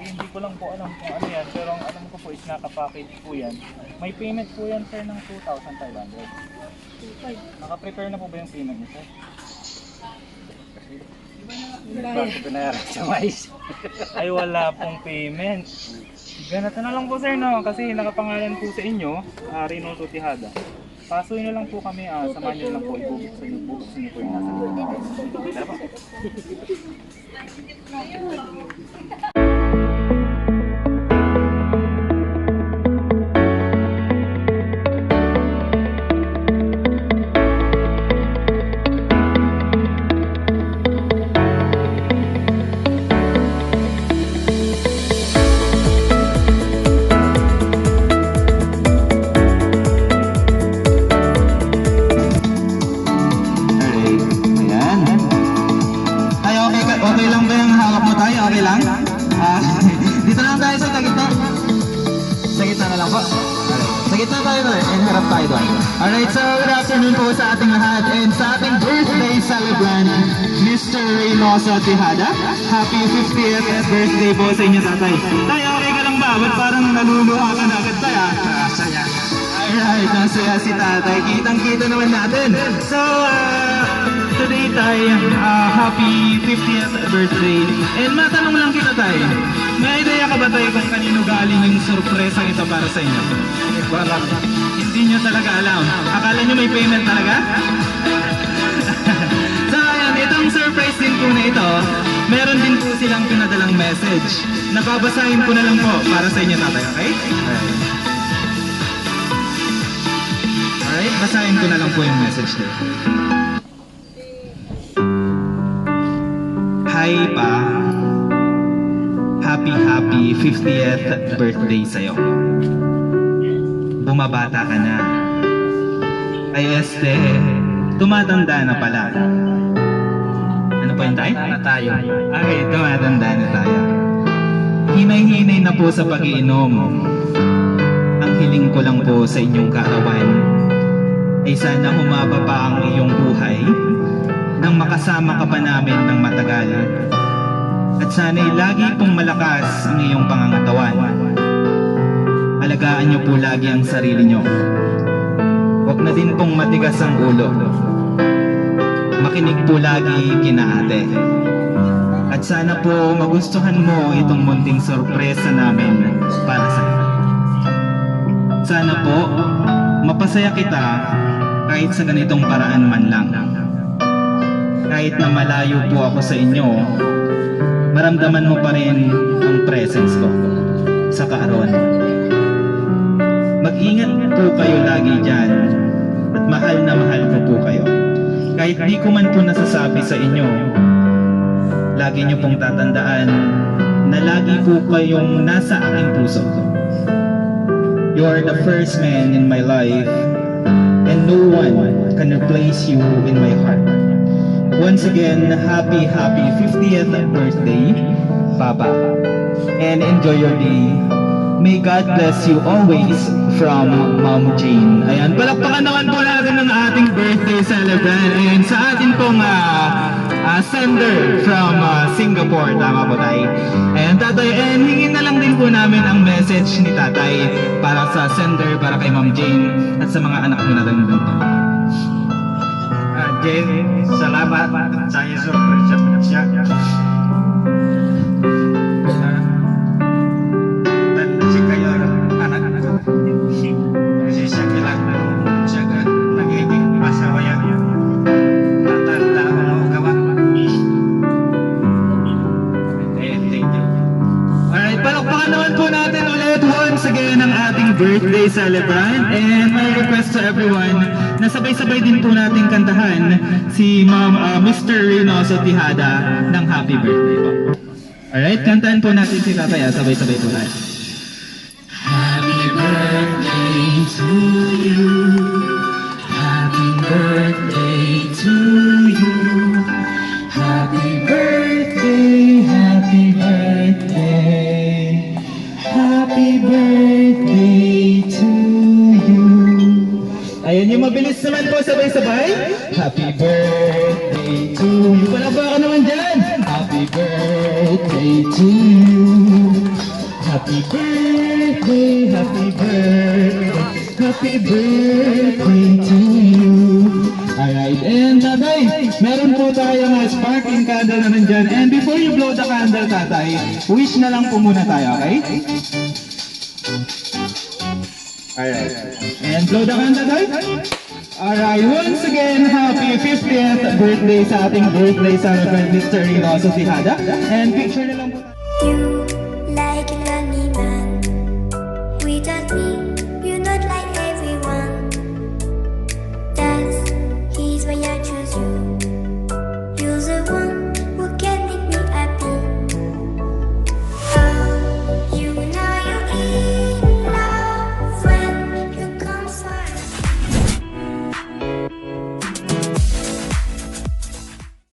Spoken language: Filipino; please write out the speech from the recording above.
hindi ko lang po alam kung ano yan, pero ang alam ko po is naka-package po yan. May payment po yan sir ng 2,500. Naka-prepare na po ba yung payment niyo sir? Bakit binayaran sa mais? Ay wala pong payment. Ganito na lang po sir no, kasi nakapangalan po sa inyo, Reynoso Tejada. Pasuin na lang po kami, samahan nyo lang po, ibubuksan nyo po yung nasa loob. Tara po. Okay lang ba yung hawak mo tayo? Okay lang? Dito lang tayo sa gitna. Sa gitna na lang po. Sa gitna tayo doon. And harap tayo doon. Alright, so good afternoon po sa ating lahat. And sa ating birthday celebrant, Mr. Reynoso Tejada. Happy 50th birthday po sa inyo, tatay. Tay, okay ka lang ba? Ba't parang naluluha ka na agad tayo? Saya. Alright, nasaya si tatay. Kitang-kita naman natin. So, today tay, happy 50th birthday. And matanong lang kita tay, may idea ka ba tay kung kanino galing yung surpresa ito para sa inyo? Wala. Hindi nyo talaga alam. Akala nyo may payment talaga? So ayan, itong surprise din po na ito, meron din po silang pinadalang message. Nababasahin ko na lang po para sa inyo tatay, okay? Alright, basahin ko na lang po yung message nito. Hi pa, happy 50th birthday sa'yo. Bumabata ka na. Ay tumatanda na pala. Ano po yun tayo? Na tayo. Okay, tumatanda na tayo. Hinay-hinay na po sa pag-iinom. Ang hiling ko lang po sa inyong kaarawan ay sana humaba pa ang iyong buhay nang makasama ka pa namin ng matagal. At sana'y lagi pong malakas ang iyong pangangatawan. Alagaan niyo po lagi ang sarili niyo. Huwag na din pong matigas ang ulo. Makinig po lagi kina ate. At sana po magustuhan mo itong munting sorpresa namin para sa iyo. Sana po mapasaya kita kahit sa ganitong paraan man lang. Kahit na malayo po ako sa inyo, maramdaman mo pa rin ang presence ko sa kaarawan mo. Mag-ingat po kayo lagi dyan at mahal na mahal ko po kayo. Kahit di ko man po nasasabi sa inyo, lagi niyo pong tatandaan na lagi po kayong nasa aking puso. You are the first man in my life and no one can replace you in my heart. Once again, happy 50th birthday, Papa. And enjoy your day. May God bless you always from Mom Jane. Ayan, palakpakan naman po natin ng ating birthday celebrant. And sa atin pong sender from Singapore, tama po tayo. And tatay, and hingin na lang din po namin ang message ni tatay para sa sender, para kay Mom Jane at sa mga anak mo na rin dito. Jane, salamat sa iyong surpresa siya. Dan si kayo anak-anak kasi siya kilang siya nagiging masawayan matanda o kawan. Thank you. Alright, palakpakan naman po natin ulit once again ang ating birthday celebrant. And my request to everyone na sabay-sabay din po natin kantahan si Mr. Reynoso Tejada ng happy birthday po. Alright, kantahan po natin si tatay, sabay-sabay po tayo. Happy birthday to you. Happy birthday to you. Happy birthday, happy birthday. Happy birthday to you. Ayan yung mabilis naman po, sabay-sabay. Happy birthday to you. Palakpakan naman dyan. Happy birthday to you. Happy birthday, happy birthday, happy birthday to you. Alright, and tatay, meron po tayong sparkling candle na nandyan. And before you blow the candle, tatay, wish na lang po muna tayo, okay? Alright, and blow the candle, tatay. Alright, once again, happy 50th birthday sa ating birthday celebrant, Mr. Reynoso Tejada. And picture na lang po tayo. You